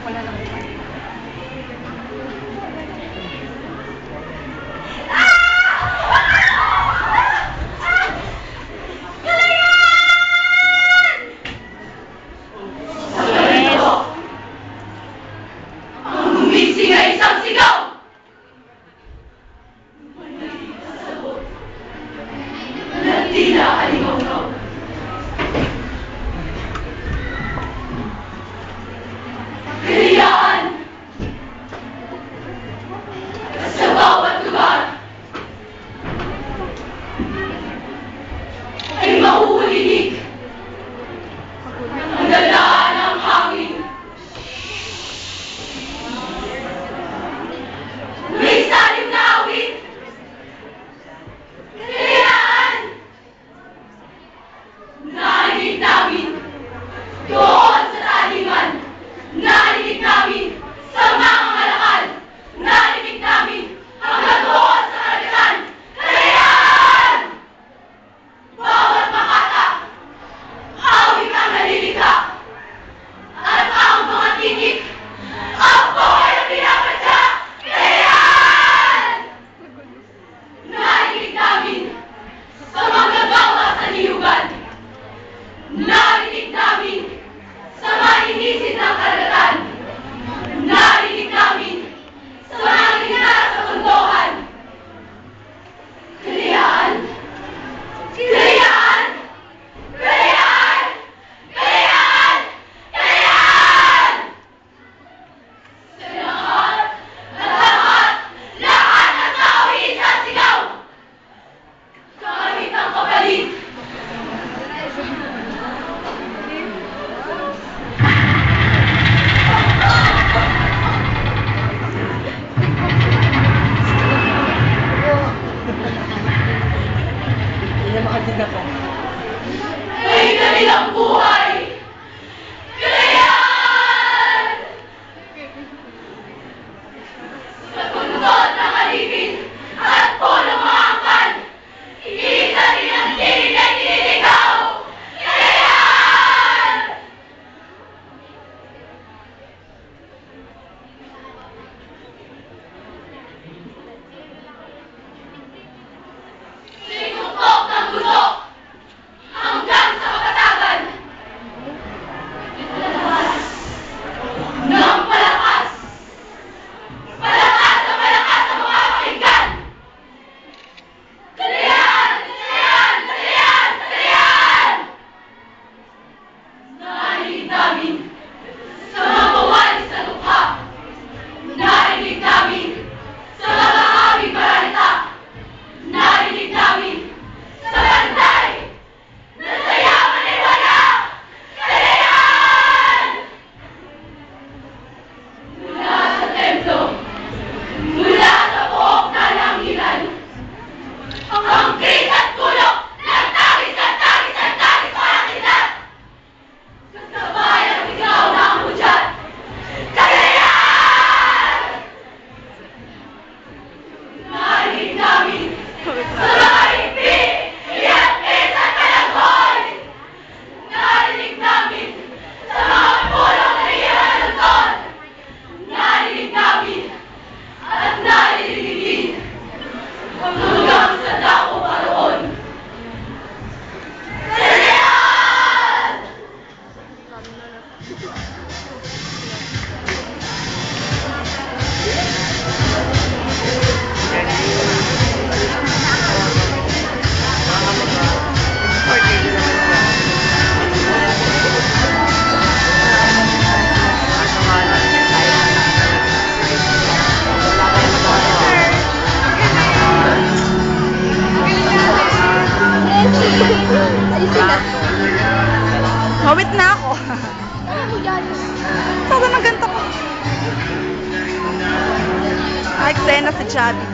Wala naman. Singay isang sigaw! Na tila aligaw-gaw. Kaliyaan! Sa bawat lugar ay mahuhulinig ang dalaan ng hangin. May salim na awit! Kalayaan! Narinig namin doon sa taliman. Narinig namin sa mga malakal. Narinig namin hanggang doon sa karagatan. Kalayaan! Bawat makata, awit ang nalilikha. At ang mga tinik, ang buhay na pinapadya. Narinig namin sa mga gawa sa niyugan. Narinig namin sa mainisin ng karagatan. Narinig namin sa mga ginara sa bundohan. Kalayaan! Kalayaan! Kalayaan! Kalayaan! Kalayaan! Sa lahat, lahat ng tao isasigaw! Kahit ang kapalit! Ay kanilang buhay! Kalayaan! Sa tundot ng alipin at pulong mga angkan, iisa rin ang tinig ay tiniligaw! Kalayaan! Sinuktok ng gusto hanggang sa makatagan. Palakas ng palakas. Palakas na palakas ang mga pakinggan. Kalayaan! Kalayaan! Kalayaan! Kalayaan! Narinig namin sa mga mawalis na lukha. Narinig namin sa mga aming maralita. Narinig namin sa bantay na sayaman ay wala! Kalayaan! Mula sa templo, mula sa buhok na langilan, ang kris at kulok ng tagis at tagis at tagis parang kilat! Kasabay ang sigaw ng hudyat. Kalayaan! Narinig namin sa mga ipi, iapis at kalanghoy! Narinig namin sa mga pulong na ihalalson! Narinig namin at narinig din hanggang sa dako paroon! Kalayaan! Mawit na ako. Saan ang ganito ko? Eksena si Chubby.